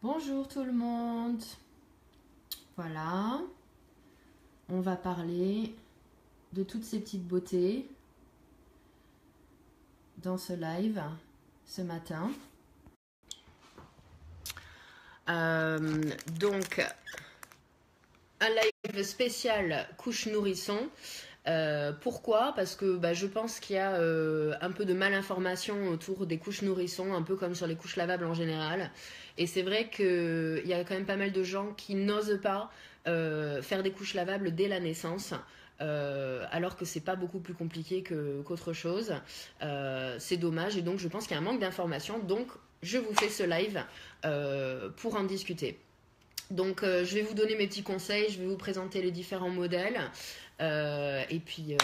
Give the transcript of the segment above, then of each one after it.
Bonjour tout le monde. Voilà, on va parler de toutes ces petites beautés dans ce live ce matin. Donc, un live spécial couche nourrisson. Pourquoi? Parce que je pense qu'il y a un peu de malinformation autour des couches nourrissons, un peu comme sur les couches lavables en général. Et c'est vrai qu'il y a quand même pas mal de gens qui n'osent pas faire des couches lavables dès la naissance. Alors que c'est pas beaucoup plus compliqué qu'autre chose. C'est dommage et donc je pense qu'il y a un manque d'information. Donc je vous fais ce live pour en discuter. Donc je vais vous donner mes petits conseils, je vais vous présenter les différents modèles et puis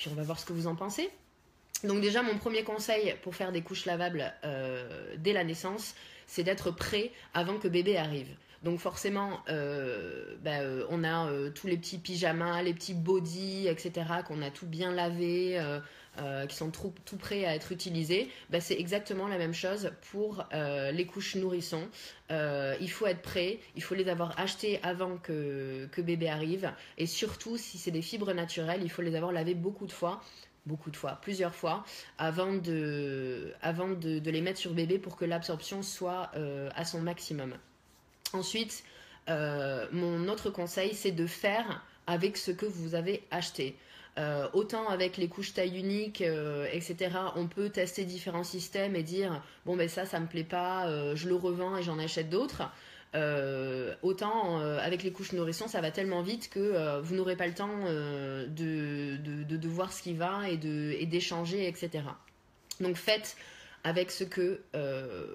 on va voir ce que vous en pensez. Donc déjà mon premier conseil pour faire des couches lavables dès la naissance, c'est d'être prêt avant que bébé arrive. Donc forcément, on a tous les petits pyjamas, les petits bodys, etc. qu'on a tout bien lavé, qui sont tout prêts à être utilisés. C'est exactement la même chose pour les couches nourrissons. Il faut être prêt, il faut les avoir achetées avant que bébé arrive. Et surtout, si c'est des fibres naturelles, il faut les avoir lavées plusieurs fois, avant de les mettre sur bébé pour que l'absorption soit à son maximum. Ensuite, mon autre conseil, c'est de faire avec ce que vous avez acheté. Autant avec les couches taille unique, etc., on peut tester différents systèmes et dire bon ça me plaît pas, je le revends et j'en achète d'autres. Autant avec les couches nourrissons, ça va tellement vite que vous n'aurez pas le temps de voir ce qui va et d'échanger, etc. Donc faites avec ce que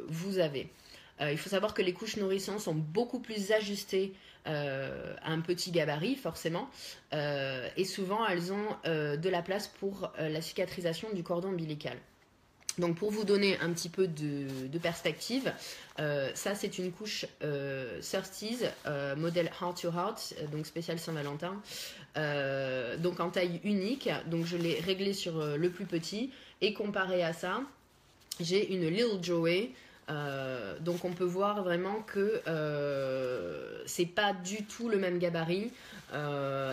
vous avez. Il faut savoir que les couches nourrissons sont beaucoup plus ajustées à un petit gabarit, forcément. Et souvent, elles ont de la place pour la cicatrisation du cordon ombilical. Donc pour vous donner un petit peu de perspective, ça c'est une couche Surtees, modèle Heart to Heart, donc spécial Saint-Valentin, donc en taille unique. Donc je l'ai réglé sur le plus petit et comparé à ça, j'ai une Lil Joey. Donc on peut voir vraiment que c'est pas du tout le même gabarit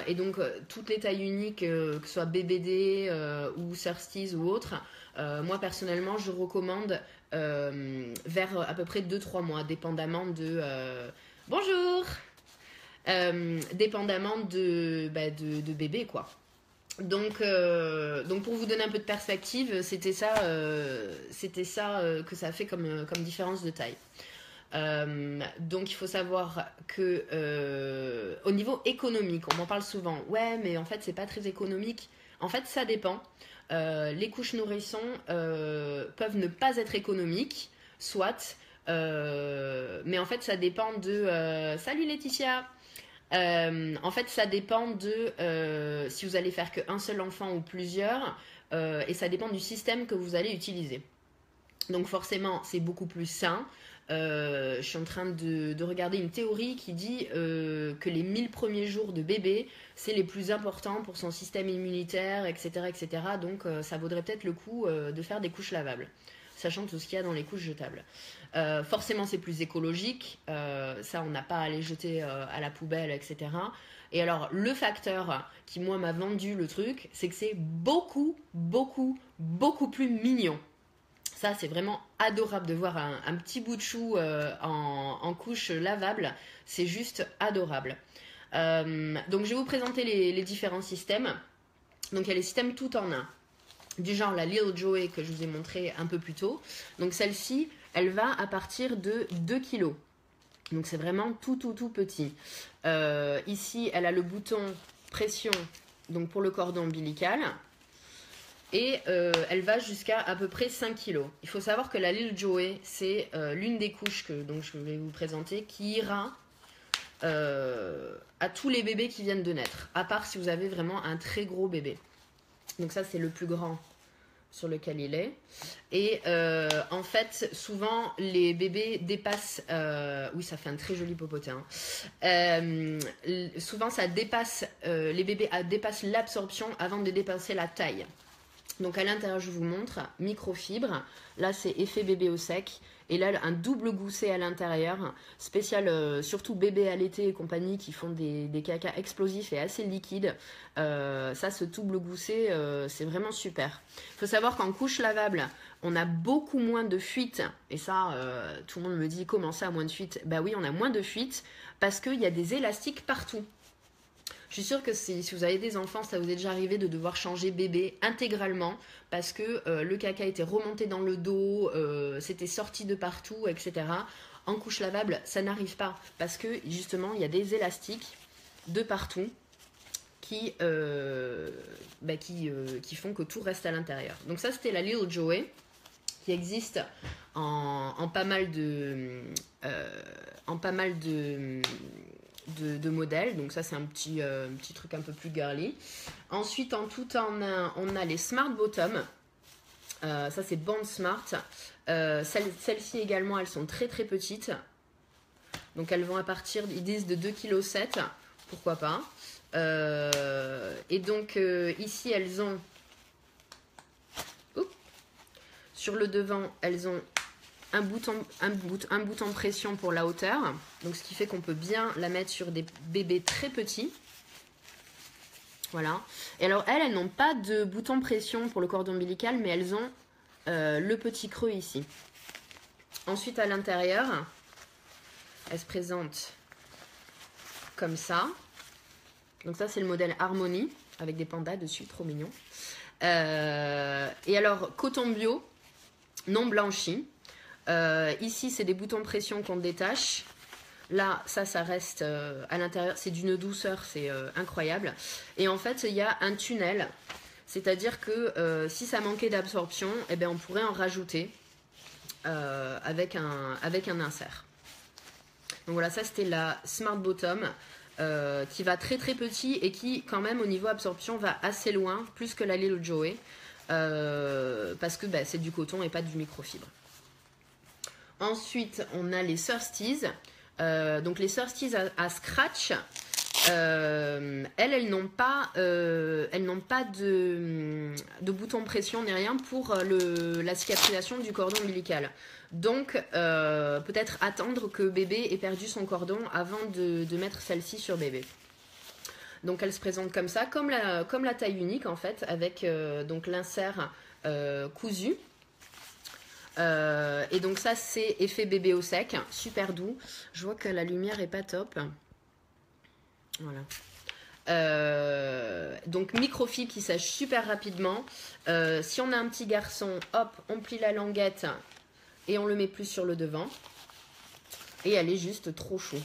et donc toutes les tailles uniques, que ce soit BBD ou Surtees ou autre, moi personnellement je recommande vers à peu près 2-3 mois dépendamment de bonjour dépendamment de bébé quoi. Donc pour vous donner un peu de perspective, c'était ça que ça fait comme différence de taille. Donc il faut savoir que au niveau économique, on m'en parle souvent. Ouais, mais en fait c'est pas très économique. En fait ça dépend. Les couches nourrissons peuvent ne pas être économiques, soit. Mais en fait ça dépend de. Salut Laetitia. En fait, ça dépend de si vous allez faire qu'un seul enfant ou plusieurs, et ça dépend du système que vous allez utiliser. Donc forcément, c'est beaucoup plus sain. Je suis en train de regarder une théorie qui dit que les 1000 premiers jours de bébé, c'est les plus importants pour son système immunitaire, etc. etc. Donc ça vaudrait peut-être le coup de faire des couches lavables, sachant tout ce qu'il y a dans les couches jetables. Forcément c'est plus écologique, ça on n'a pas à les jeter à la poubelle, etc. Et alors le facteur qui moi m'a vendu le truc, c'est que c'est beaucoup plus mignon. Ça c'est vraiment adorable de voir un petit bout de chou en couche lavable, c'est juste adorable. Donc je vais vous présenter les différents systèmes. Donc il y a les systèmes tout en un, du genre la Lil Joey que je vous ai montré un peu plus tôt. Donc celle-ci, elle va à partir de 2 kg. Donc c'est vraiment tout petit. Ici, elle a le bouton pression donc pour le cordon ombilical. Et elle va jusqu'à à peu près 5 kg. Il faut savoir que la Lil Joey, c'est l'une des couches que donc, je vais vous présenter qui ira à tous les bébés qui viennent de naître. À part si vous avez vraiment un très gros bébé. Donc ça, c'est le plus grand sur lequel il est. Et en fait, souvent, les bébés dépassent... oui, ça fait un très joli popotin. Souvent, ça dépasse... les bébés dépassent l'absorption avant de dépasser la taille. Donc à l'intérieur, je vous montre, microfibre. Là, c'est effet bébé au sec. Et là, un double gousset à l'intérieur, spécial, surtout bébé allaité et compagnie qui font des cacas explosifs et assez liquides. Ça, ce double gousset, c'est vraiment super. Il faut savoir qu'en couche lavable, on a beaucoup moins de fuites. Et ça, tout le monde me dit, comment ça, moins de fuites? Bah oui, on a moins de fuites parce qu'il y a des élastiques partout. Je suis sûre que si vous avez des enfants, ça vous est déjà arrivé de devoir changer bébé intégralement parce que le caca était remonté dans le dos, c'était sorti de partout, etc. En couche lavable, ça n'arrive pas parce que justement, il y a des élastiques de partout qui font que tout reste à l'intérieur. Donc ça, c'était la Lil Joey qui existe en pas mal de modèles. Donc ça, c'est un petit truc un peu plus girly. Ensuite, en tout temps, on a les Smart Bottom. Ça, c'est Bond Smart. Celles-ci également, elles sont très très petites. Donc elles vont à partir, ils disent de 2,7 kg. Pourquoi pas. Et donc ici, elles ont... Sur le devant, elles ont un bouton pression pour la hauteur. Donc ce qui fait qu'on peut bien la mettre sur des bébés très petits. Voilà. Et alors elles n'ont pas de bouton pression pour le cordon ombilical, mais elles ont le petit creux ici. Ensuite, à l'intérieur, elle se présente comme ça. Donc ça, c'est le modèle Harmony avec des pandas dessus, trop mignon. Et alors, coton bio, non blanchi. Ici, c'est des boutons pression qu'on détache. Là, ça reste à l'intérieur. C'est d'une douceur, c'est incroyable. Et en fait, il y a un tunnel. C'est-à-dire que si ça manquait d'absorption, eh ben, on pourrait en rajouter avec un insert. Donc voilà, ça c'était la Smart Bottom qui va très très petit et qui quand même au niveau absorption va assez loin, plus que la Lil Joey, parce que c'est du coton et pas du microfibre. Ensuite, on a les Thirsties. Donc les Thirsties à scratch, elles n'ont pas de bouton pression ni rien pour la cicatrisation du cordon ombilical. Donc peut-être attendre que bébé ait perdu son cordon avant de mettre celle-ci sur bébé. Donc elle se présente comme ça, comme la taille unique en fait, avec donc l'insert cousu. Et donc ça c'est effet bébé au sec, super doux. Je vois que la lumière est pas top. Voilà. Donc microfibre qui sèche super rapidement. Si on a un petit garçon, hop, on plie la languette et on le met plus sur le devant. Et elle est juste trop chou.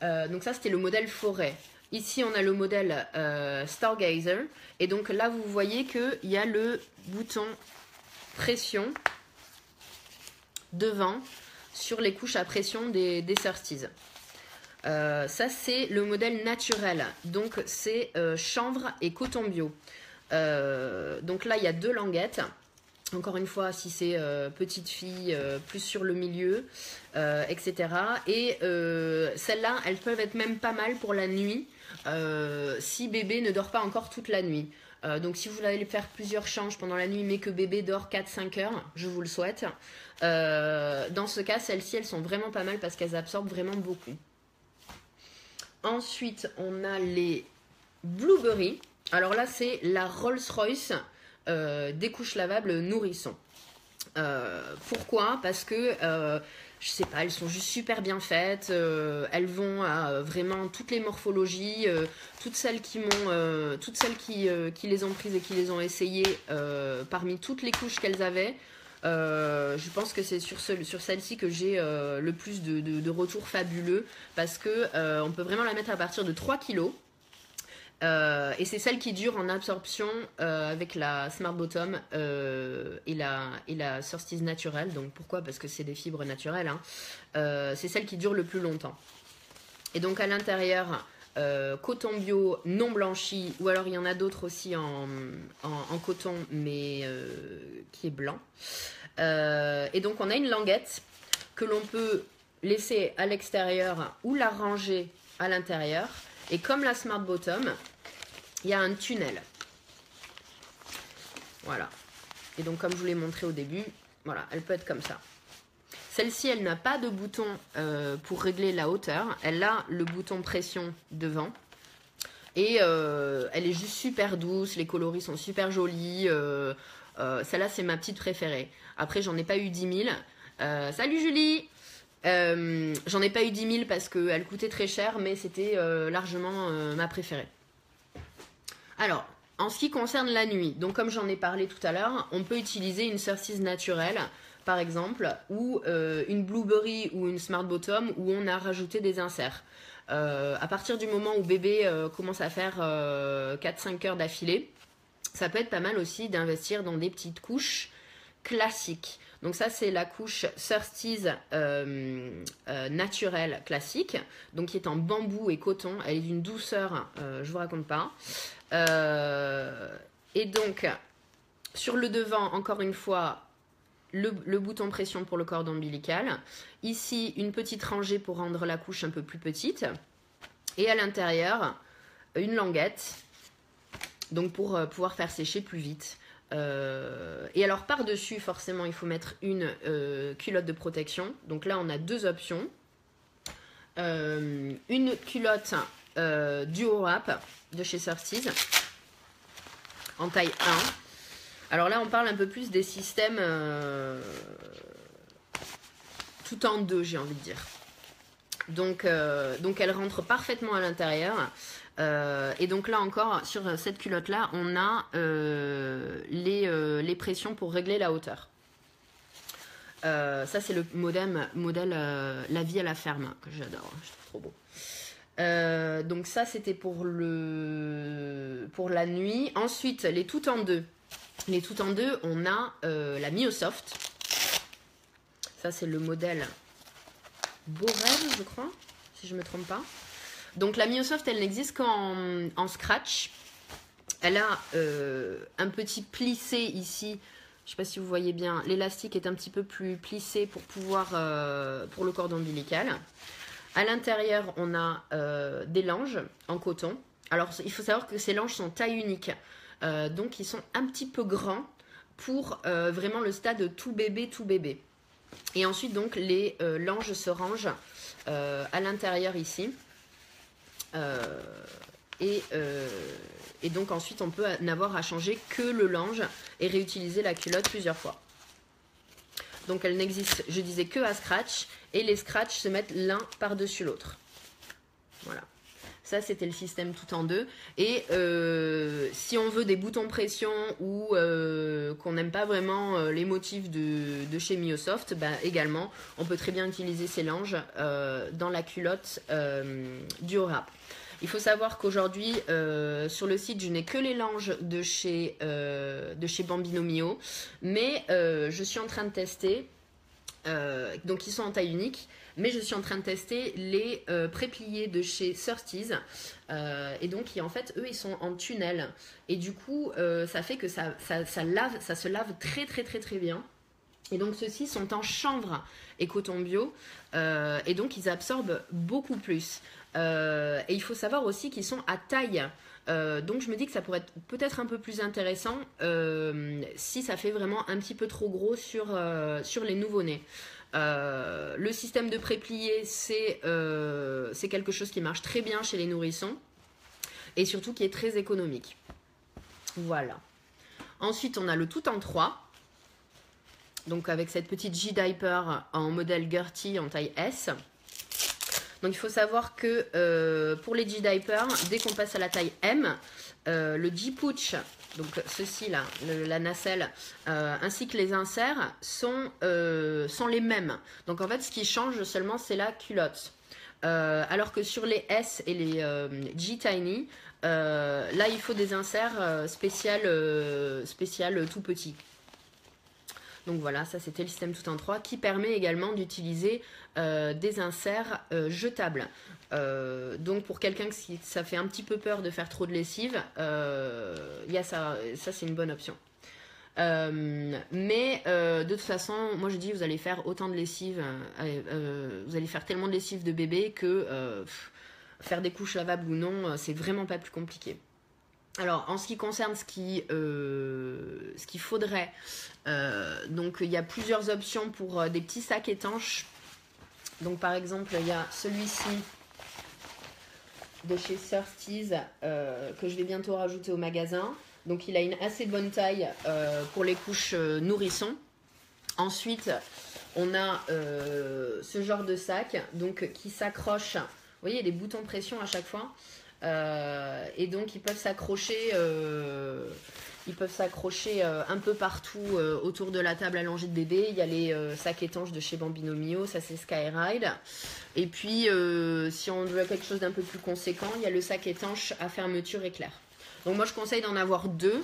Donc ça c'était le modèle forêt. Ici on a le modèle Stargazer. Et donc là vous voyez qu'il y a le bouton pression devant sur les couches à pression des Thirsties. Ça c'est le modèle naturel, donc c'est chanvre et coton bio. Donc là il y a deux languettes. Encore une fois, si c'est petite fille, plus sur le milieu, etc. Et celles-là, elles peuvent être même pas mal pour la nuit, si bébé ne dort pas encore toute la nuit. Donc si vous allez faire plusieurs changes pendant la nuit, mais que bébé dort 4-5 heures, je vous le souhaite. Dans ce cas, celles-ci, elles sont vraiment pas mal parce qu'elles absorbent vraiment beaucoup. Ensuite, on a les Blueberry. Alors là, c'est la Rolls-Royce des couches lavables nourrissons. Pourquoi? Parce que je sais pas, elles sont juste super bien faites. Elles vont à vraiment toutes les morphologies, toutes celles qui les ont prises et qui les ont essayées parmi toutes les couches qu'elles avaient. Je pense que c'est sur celle-ci que j'ai le plus de retours fabuleux parce que on peut vraiment la mettre à partir de 3 kg. Et c'est celle qui dure en absorption avec la Smart Bottom et la Thirsties naturelle. Donc pourquoi? Parce que c'est des fibres naturelles, hein. C'est celle qui dure le plus longtemps. Et donc à l'intérieur, coton bio non blanchi, ou alors il y en a d'autres aussi en coton mais qui est blanc. Et donc on a une languette que l'on peut laisser à l'extérieur ou la ranger à l'intérieur. Et comme la Smart Bottom, il y a un tunnel. Voilà. Et donc comme je vous l'ai montré au début, voilà, elle peut être comme ça. Celle-ci, elle n'a pas de bouton pour régler la hauteur. Elle a le bouton pression devant. Et elle est juste super douce. Les coloris sont super jolis. Celle-là, c'est ma petite préférée. Après, j'en ai pas eu 10 000. Salut Julie! J'en ai pas eu 10 000 parce qu'elle coûtait très cher, mais c'était largement ma préférée. Alors, en ce qui concerne la nuit, donc comme j'en ai parlé tout à l'heure, on peut utiliser une surcise naturelle, par exemple, ou une Blueberry ou une Smart Bottom où on a rajouté des inserts. À partir du moment où bébé commence à faire 4-5 heures d'affilée, ça peut être pas mal aussi d'investir dans des petites couches classiques. Donc ça, c'est la couche Surtees naturelle classique, donc qui est en bambou et coton. Elle est d'une douceur, je vous raconte pas. Et donc, sur le devant, encore une fois, le bouton pression pour le cordon ombilical. Ici, une petite rangée pour rendre la couche un peu plus petite. Et à l'intérieur, une languette, donc pour pouvoir faire sécher plus vite. Et alors par-dessus, forcément, il faut mettre une culotte de protection. Donc là, on a deux options. Une culotte duo wrap de chez Surtees en taille 1. Alors là, on parle un peu plus des systèmes tout en deux, j'ai envie de dire. Donc elle rentre parfaitement à l'intérieur. Et donc là encore, sur cette culotte-là, on a les pressions pour régler la hauteur. Ça, c'est le modèle La vie à la ferme, que j'adore, je trouve trop beau. Donc ça, c'était pour la nuit. Ensuite, les tout en deux. Les tout en deux, on a la Miosoft. Ça, c'est le modèle Beau Rêve, je crois, si je ne me trompe pas. Donc la Miosoft, elle n'existe qu'en scratch. Elle a un petit plissé ici. Je ne sais pas si vous voyez bien. L'élastique est un petit peu plus plissé pour le cordon ombilical. À l'intérieur, on a des langes en coton. Alors, il faut savoir que ces langes sont taille unique. Donc, ils sont un petit peu grands pour vraiment le stade tout bébé, tout bébé. Et ensuite, donc, les langes se rangent à l'intérieur ici. Et donc, ensuite, on peut n'avoir à changer que le lange et réutiliser la culotte plusieurs fois. Donc, elle n'existe, je disais, que à scratch. Et les scratchs se mettent l'un par-dessus l'autre. Voilà. Ça, c'était le système tout en deux. Et si on veut des boutons pression ou qu'on n'aime pas vraiment les motifs de chez Miosoft, bah, également, on peut très bien utiliser ces langes dans la culotte du wrap. Il faut savoir qu'aujourd'hui, sur le site, je n'ai que les langes de chez Bambino Mio. Mais je suis en train de tester, donc ils sont en taille unique. Mais je suis en train de tester les prépliés de chez Surtees. Et donc, en fait, eux, ils sont en tunnel. Et du coup, ça fait que ça se lave très, très, très, très bien. Et donc, ceux-ci sont en chanvre et coton bio. Et donc, ils absorbent beaucoup plus. Et il faut savoir aussi qu'ils sont à taille. Donc, je me dis que ça pourrait être peut-être un peu plus intéressant si ça fait vraiment un petit peu trop gros sur les nouveau-nés. Le système de préplié, c'est quelque chose qui marche très bien chez les nourrissons et surtout qui est très économique. Voilà. Ensuite, on a le tout en 3. Donc avec cette petite G-Diaper en modèle Gertie en taille S. Donc il faut savoir que pour les G-Diaper, dès qu'on passe à la taille M, le G-Pouch, donc ceci là, la nacelle, ainsi que les inserts sont les mêmes. Donc en fait, ce qui change seulement, c'est la culotte. Alors que sur les S et les G-Tiny, là, il faut des inserts spécial tout petits. Donc voilà, ça c'était le système tout en 3 qui permet également d'utiliser des inserts jetables. Donc pour quelqu'un qui ça fait un petit peu peur de faire trop de lessive, il y a ça c'est une bonne option. Mais de toute façon, moi je dis vous allez faire autant de lessive, vous allez faire tellement de lessive de bébé que faire des couches lavables ou non, c'est vraiment pas plus compliqué. Alors, en ce qui concerne ce qu'il faudrait, donc il y a plusieurs options pour des petits sacs étanches. Donc, par exemple, il y a celui-ci de chez Surtees que je vais bientôt rajouter au magasin. Donc, il a une assez bonne taille pour les couches nourrissons. Ensuite, on a ce genre de sac donc, qui s'accroche. Vous voyez, il y a des boutons de pression à chaque fois. Et donc ils peuvent s'accrocher un peu partout autour de la table allongée de bébé. Il y a les sacs étanches de chez Bambino Mio, ça c'est Skyride. Et puis si on veut quelque chose d'un peu plus conséquent, il y a le sac étanche à fermeture éclair. Donc moi je conseille d'en avoir deux.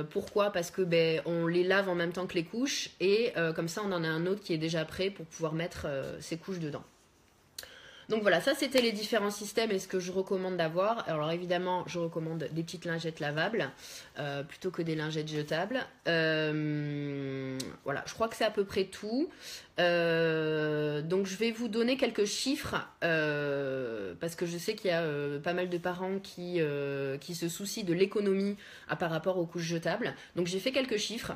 Pourquoi? Parce que on les lave en même temps que les couches et comme ça on en a un autre qui est déjà prêt pour pouvoir mettre ses couches dedans. Donc voilà, ça c'était les différents systèmes et ce que je recommande d'avoir. Alors évidemment, je recommande des petites lingettes lavables plutôt que des lingettes jetables. Voilà, je crois que c'est à peu près tout. Donc je vais vous donner quelques chiffres parce que je sais qu'il y a pas mal de parents qui se soucient de l'économie par rapport aux couches jetables. Donc j'ai fait quelques chiffres.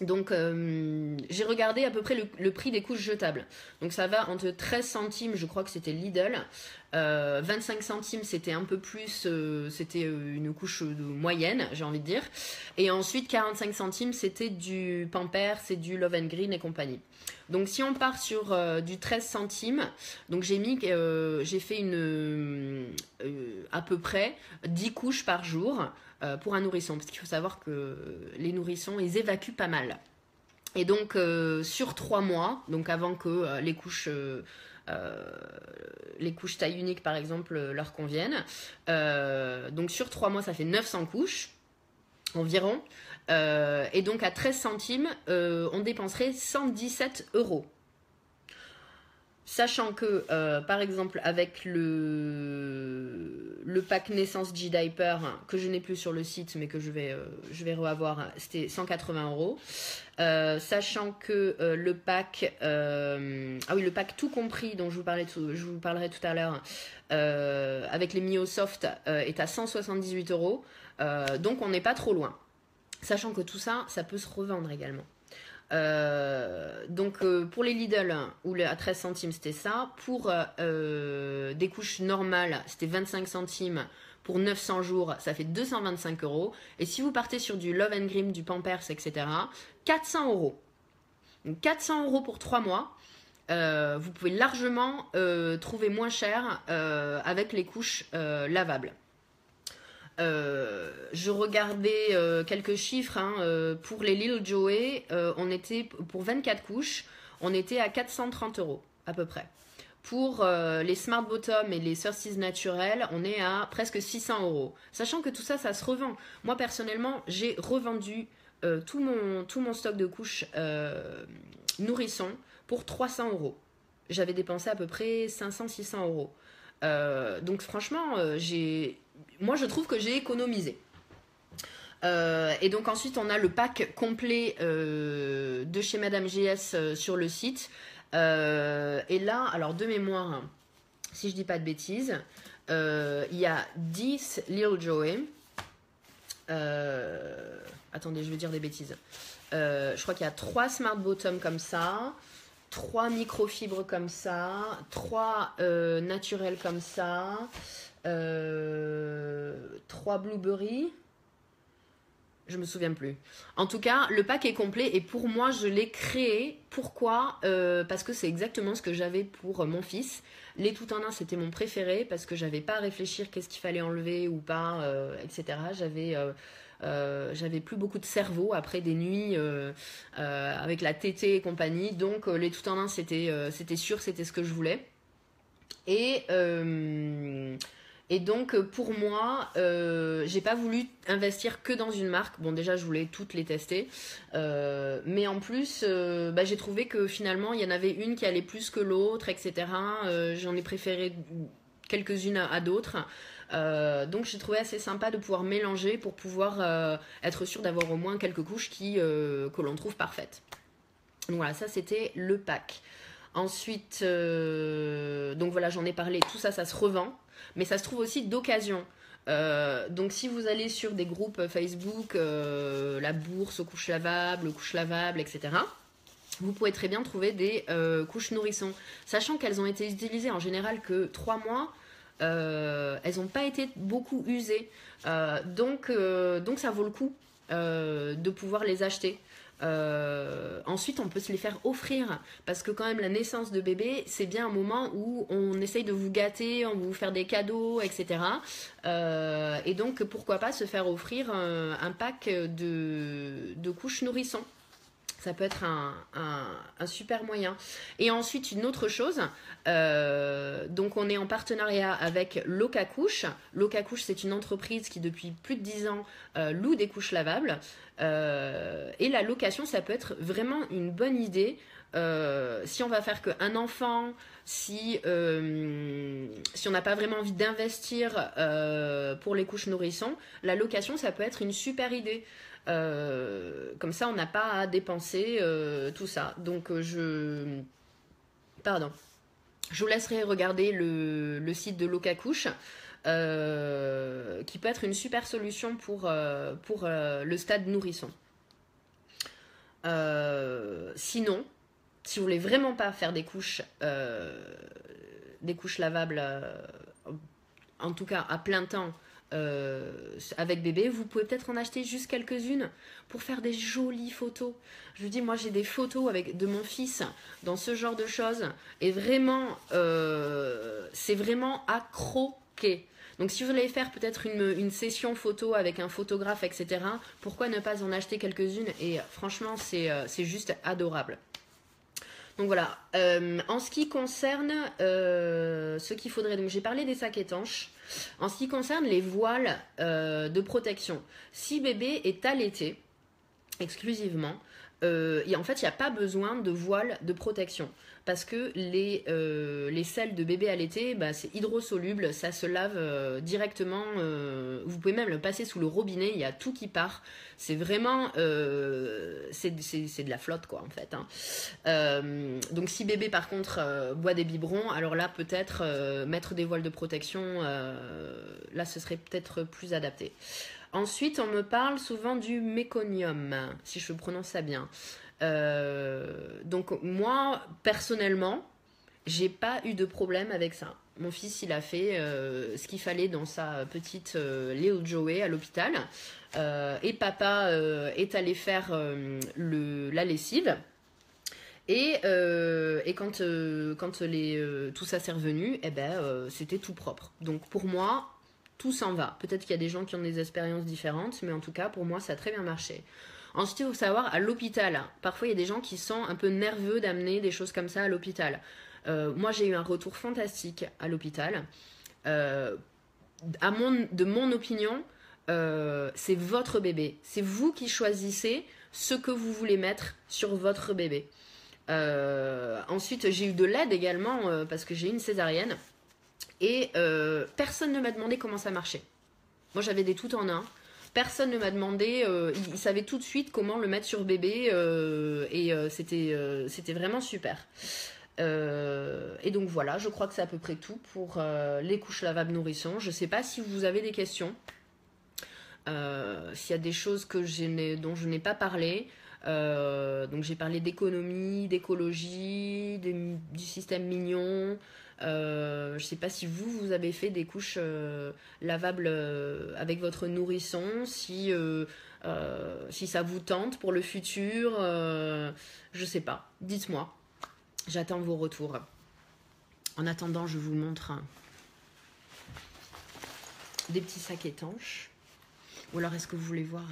Donc j'ai regardé à peu près le prix des couches jetables. Donc ça va entre 13 centimes, je crois que c'était Lidl, 25 centimes c'était un peu plus, c'était une couche moyenne, j'ai envie de dire. Et ensuite 45 centimes c'était du Pampers, c'est du Love and Green et compagnie. Donc si on part sur du 13 centimes, donc j'ai fait à peu près 10 couches par jour. Pour un nourrisson, parce qu'il faut savoir que les nourrissons, ils évacuent pas mal. Et donc, sur 3 mois, donc avant que les couches taille unique, par exemple, leur conviennent, donc sur 3 mois, ça fait 900 couches, environ. Et donc, à 13 centimes, on dépenserait 117 €. Sachant que, par exemple, avec le pack naissance G-Diaper, que je n'ai plus sur le site, mais que je vais reavoir, c'était 180 €. Sachant que le pack, le pack tout compris, dont je vous parlerai tout à l'heure, avec les Miosoft, est à 178 €. Donc, on n'est pas trop loin. Sachant que tout ça, ça peut se revendre également. Donc pour les Lidl ou à 13 centimes c'était ça. Pour des couches normales c'était 25 centimes pour 900 jours, ça fait 225 €. Et si vous partez sur du Love and Green, du Pampers, etc., 400 €. Donc 400 € pour 3 mois. Vous pouvez largement trouver moins cher avec les couches lavables. Je regardais quelques chiffres pour les Lil Joey, on était pour 24 couches, on était à 430 € à peu près. Pour les Smart Bottom et les Surtees naturelles, on est à presque 600 €. Sachant que tout ça, ça se revend. Moi personnellement, j'ai revendu tout mon stock de couches nourrissons pour 300 €. J'avais dépensé à peu près 500-600 €. Donc franchement, moi je trouve que j'ai économisé. Et donc ensuite on a le pack complet de chez Madame GS sur le site. Et là, alors de mémoire, si je dis pas de bêtises, il y a 10 Lil Joey. Attendez, je vais dire des bêtises. Je crois qu'il y a 3 Smart Bottom comme ça. 3 microfibres comme ça, 3 naturels comme ça, 3 blueberry, je me souviens plus. En tout cas, le pack est complet et pour moi, je l'ai créé. Pourquoi? Parce que c'est exactement ce que j'avais pour mon fils. Les tout en un, c'était mon préféré parce que j'avais pas à réfléchir qu'est-ce qu'il fallait enlever ou pas, etc. J'avais plus beaucoup de cerveau après des nuits avec la tétée et compagnie. Donc les tout en un, c'était sûr, c'était ce que je voulais. Et donc pour moi, j'ai pas voulu investir que dans une marque. Bon, déjà je voulais toutes les tester, mais en plus j'ai trouvé que finalement il y en avait une qui allait plus que l'autre, etc. J'en ai préféré quelques-unes à d'autres. Donc j'ai trouvé assez sympa de pouvoir mélanger pour pouvoir être sûr d'avoir au moins quelques couches que l'on trouve parfaites. Donc voilà, ça c'était le pack. Ensuite, donc voilà, j'en ai parlé, tout ça, ça se revend, mais ça se trouve aussi d'occasion. Donc si vous allez sur des groupes Facebook, la bourse aux couches lavables, etc., vous pouvez très bien trouver des couches nourrissons. Sachant qu'elles ont été utilisées en général que 3 mois, elles n'ont pas été beaucoup usées. Donc ça vaut le coup de pouvoir les acheter. Ensuite, on peut se les faire offrir parce que quand même la naissance de bébé, c'est bien un moment où on essaye de vous gâter, on va vous faire des cadeaux, etc. Et donc, pourquoi pas se faire offrir un pack de couches nourrissons. Ça peut être un super moyen. Et ensuite, une autre chose, donc on est en partenariat avec Loca Couche. Loca Couche, c'est une entreprise qui, depuis plus de 10 ans, loue des couches lavables. Et la location, ça peut être vraiment une bonne idée. Si on va faire qu'un enfant, si on n'a pas vraiment envie d'investir pour les couches nourrissons, la location, ça peut être une super idée. Comme ça, on n'a pas à dépenser tout ça. Donc, pardon. Je vous laisserai regarder le site de Locacouche, qui peut être une super solution pour le stade nourrisson. Sinon, si vous voulez vraiment pas faire des couches lavables, en tout cas à plein temps, avec bébé, vous pouvez peut-être en acheter juste quelques-unes pour faire des jolies photos. Je vous dis, moi j'ai des photos de mon fils dans ce genre de choses et vraiment, c'est vraiment à croquer. Donc si vous voulez faire peut-être une session photo avec un photographe, etc., pourquoi ne pas en acheter quelques-unes? Et franchement, c'est juste adorable. Donc voilà, en ce qui concerne ce qu'il faudrait, donc j'ai parlé des sacs étanches. En ce qui concerne les voiles de protection, si bébé est allaité exclusivement, et en fait il n'y a pas besoin de voile de protection parce que les selles de bébé allaité, bah, c'est hydrosoluble, ça se lave directement, vous pouvez même le passer sous le robinet, il y a tout qui part, c'est vraiment c'est de la flotte quoi en fait, hein. Donc si bébé par contre boit des biberons, alors là peut-être mettre des voiles de protection, là ce serait peut-être plus adapté. Ensuite, on me parle souvent du méconium, si je prononce ça bien. Donc moi, personnellement, j'ai pas eu de problème avec ça. Mon fils, il a fait ce qu'il fallait dans sa petite Léo Joey à l'hôpital. Et papa est allé faire la lessive. Et quand tout ça s'est revenu, eh ben, c'était tout propre. Donc pour moi, tout s'en va. Peut-être qu'il y a des gens qui ont des expériences différentes, mais en tout cas, pour moi, ça a très bien marché. Ensuite, il faut savoir, à l'hôpital, parfois, il y a des gens qui sont un peu nerveux d'amener des choses comme ça à l'hôpital. Moi, j'ai eu un retour fantastique à l'hôpital. De mon opinion, c'est votre bébé. C'est vous qui choisissez ce que vous voulez mettre sur votre bébé. Ensuite, j'ai eu de l'aide également parce que j'ai eu une césarienne. Et personne ne m'a demandé comment ça marchait. Moi, j'avais des tout en un. Personne ne m'a demandé. Il savait tout de suite comment le mettre sur bébé. C'était vraiment super. Et donc voilà, je crois que c'est à peu près tout pour les couches lavables nourrissons. Je ne sais pas si vous avez des questions. S'il y a des choses dont je n'ai pas parlé. Donc j'ai parlé d'économie, d'écologie, du système mignon. Je sais pas si vous avez fait des couches lavables avec votre nourrisson, si ça vous tente pour le futur, je sais pas, dites-moi, j'attends vos retours. En attendant, je vous montre des petits sacs étanches, ou alors est-ce que vous voulez voir,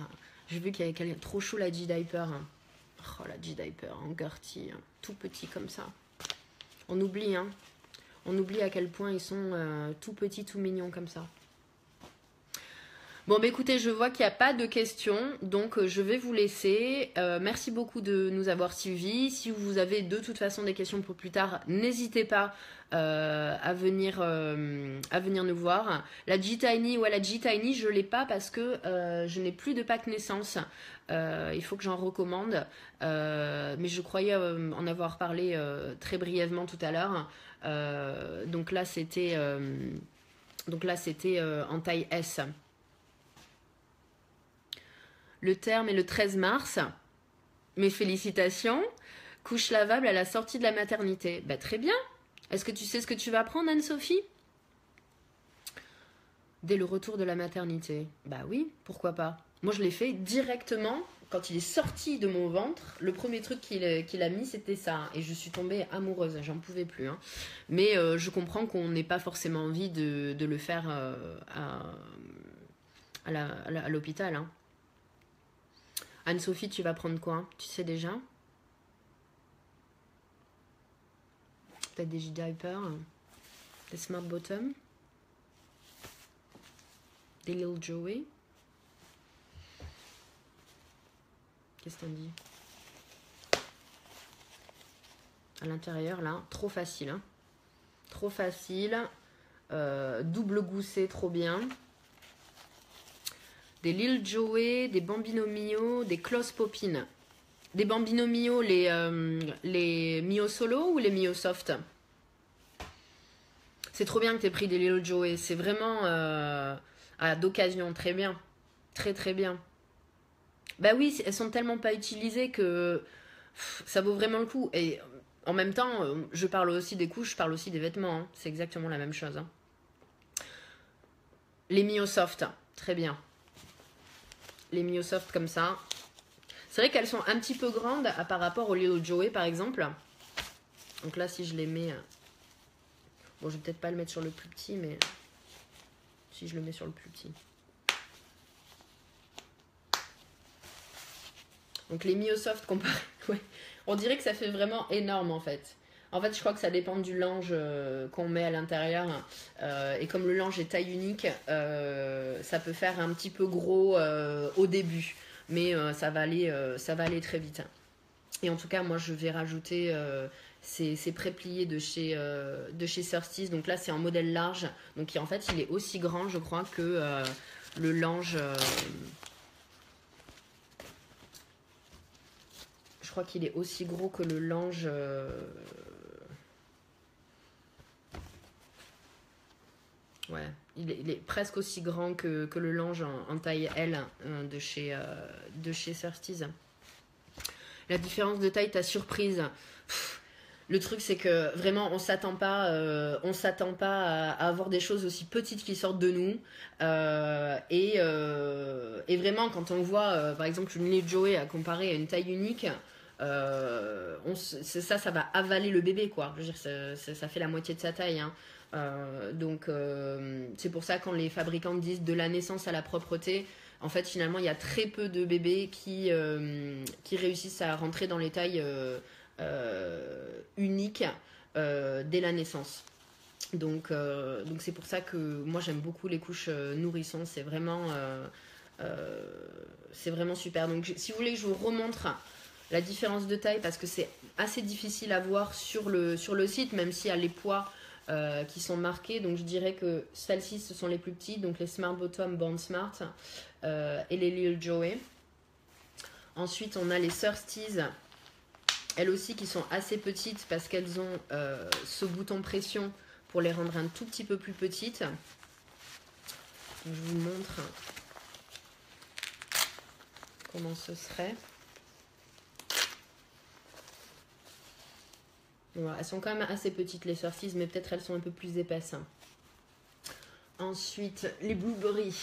j'ai vu qu'il y avait trop chaud la G-Diaper, oh la G-Diaper en Gertie, tout petit comme ça, on oublie On oublie à quel point ils sont tout petits, tout mignons comme ça. Bon, bah écoutez, je vois qu'il n'y a pas de questions, donc je vais vous laisser. Merci beaucoup de nous avoir suivis. Si vous avez de toute façon des questions pour plus tard, n'hésitez pas à venir nous voir. La G-Tiny, la G-Tiny, je ne l'ai pas parce que je n'ai plus de pack naissance. Il faut que j'en recommande. Mais je croyais en avoir parlé très brièvement tout à l'heure. Donc là, c'était Donc là, c'était en taille S. Le terme est le 13 mars. Mes félicitations. Couche lavable à la sortie de la maternité. Bah, très bien. Est-ce que tu sais ce que tu vas prendre, Anne-Sophie? Dès le retour de la maternité. Bah oui, pourquoi pas. Moi, je l'ai fait directement. Quand il est sorti de mon ventre, le premier truc qu'il a mis, c'était ça. Et je suis tombée amoureuse, j'en pouvais plus. Hein. Mais je comprends qu'on n'ait pas forcément envie de le faire à l'hôpital. Hein. Anne-Sophie, tu vas prendre quoi? Tu sais déjà? Peut-être des diapers, des smart bottoms, des Lil Joey. Qu'est-ce qu'on dit? À l'intérieur, là, trop facile. Hein. Trop facile. Double goussé, trop bien. Des Lil Joey, des Bambino Mio, des Close Popin. Des Bambino Mio, les Mio Solo ou les Mio Soft? C'est trop bien que tu aies pris des Lil Joey. C'est vraiment d'occasion. Très bien. Très très bien. Bah oui, elles sont tellement pas utilisées que ça vaut vraiment le coup. Et en même temps, je parle aussi des couches, je parle aussi des vêtements. Hein. C'est exactement la même chose. Hein. Les Mio Soft, très bien. Les Mio Soft comme ça. C'est vrai qu'elles sont un petit peu grandes par rapport aux Lil Joey par exemple. Donc là, si je les mets... Bon, je vais peut-être pas le mettre sur le plus petit, mais si je le mets sur le plus petit. Donc les Mio Soft comparé, ouais, on dirait que ça fait vraiment énorme en fait. En fait, je crois que ça dépend du linge qu'on met à l'intérieur. Et comme le linge est taille unique, ça peut faire un petit peu gros au début. Mais ça va aller très vite. Et en tout cas, moi, je vais rajouter ces pré-pliés de chez Surtees. Donc là, c'est en modèle large. Donc en fait, il est aussi grand, je crois, que le linge... Je crois qu'il est aussi gros que le linge. Ouais, il est presque aussi grand que le linge en taille L de chez Surtees. La différence de taille t'a surprise. Le truc, c'est que vraiment, on s'attend pas à avoir des choses aussi petites qui sortent de nous. Et vraiment, quand on voit, par exemple, une Lil Joey à comparer à une taille unique, ça va avaler le bébé, quoi. Je veux dire, ça fait la moitié de sa taille. Hein. Donc, c'est pour ça quand les fabricants disent de la naissance à la propreté, en fait, finalement, il y a très peu de bébés qui réussissent à rentrer dans les tailles uniques dès la naissance. Donc c'est pour ça que moi, j'aime beaucoup les couches nourrissons. C'est vraiment super. Donc, si vous voulez que je vous remontre la différence de taille, parce que c'est assez difficile à voir sur le site, même s'il y a les poids qui sont marqués. Donc je dirais que celles-ci, ce sont les plus petites, donc les Smart Bottom Born Smart et les Lil Joey. Ensuite, on a les Surtees, elles aussi qui sont assez petites parce qu'elles ont ce bouton pression pour les rendre un tout petit peu plus petites. Donc, je vous montre comment ce serait. Voilà, elles sont quand même assez petites les Surtees, mais peut-être elles sont un peu plus épaisses. Ensuite, les Blueberry.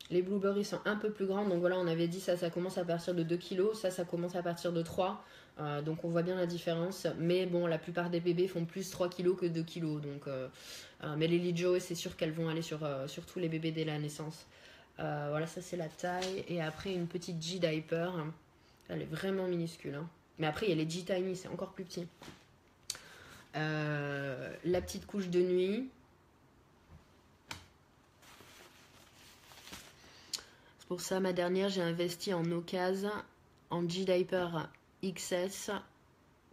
Les Blueberry sont un peu plus grandes, donc voilà, on avait dit ça commence à partir de 2 kg, ça commence à partir de 3. Donc on voit bien la différence, mais bon, la plupart des bébés font plus 3 kg que 2 kg. Donc, mais les Lil Joey, c'est sûr qu'elles vont aller sur tous les bébés dès la naissance. Voilà, ça c'est la taille. Et après, une petite G-Diaper. Elle est vraiment minuscule. Hein. Mais après, il y a les G-Tiny, c'est encore plus petit. La petite couche de nuit. C'est pour ça, ma dernière, j'ai investi en occasion, en G-Diaper XS,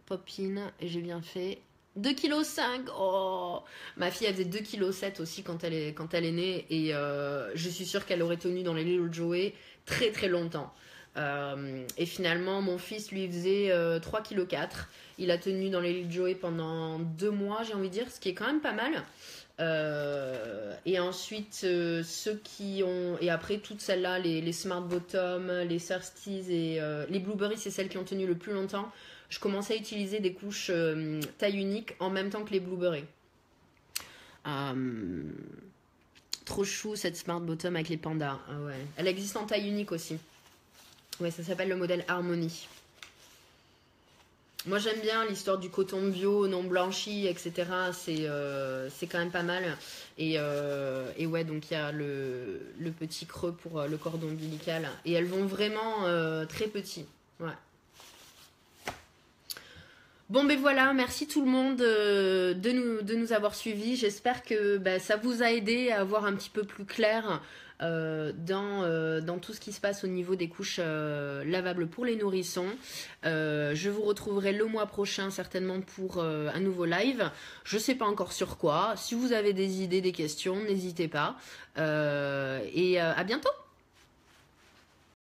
Pop-In, et j'ai bien fait 2,5 kg. Oh, ma fille, elle faisait 2,7 kg aussi quand elle est née. Et je suis sûre qu'elle aurait tenu dans les Lil Joey très très longtemps. Et finalement, mon fils, lui, faisait 3,4 kg. Il a tenu dans les lits de Joey pendant 2 mois, j'ai envie de dire, ce qui est quand même pas mal. Et ensuite, ceux qui ont... Et après, toutes celles-là, les Smart Bottom, les Thirsties et les Blueberry, c'est celles qui ont tenu le plus longtemps. Je commençais à utiliser des couches taille unique en même temps que les Blueberry. Trop chou cette Smart Bottom avec les pandas. Ah ouais. Elle existe en taille unique aussi. Ouais, ça s'appelle le modèle Harmony. Moi j'aime bien l'histoire du coton bio, non blanchi, etc. C'est quand même pas mal. Et ouais, donc il y a le petit creux pour le cordon ombilical. Et elles vont vraiment très petits. Ouais. Bon ben voilà, merci tout le monde de nous avoir suivis. J'espère que ça vous a aidé à voir un petit peu plus clair dans tout ce qui se passe au niveau des couches lavables pour les nourrissons. Je vous retrouverai le mois prochain certainement pour un nouveau live. Je ne sais pas encore sur quoi. Si vous avez des idées, des questions, n'hésitez pas. Et à bientôt.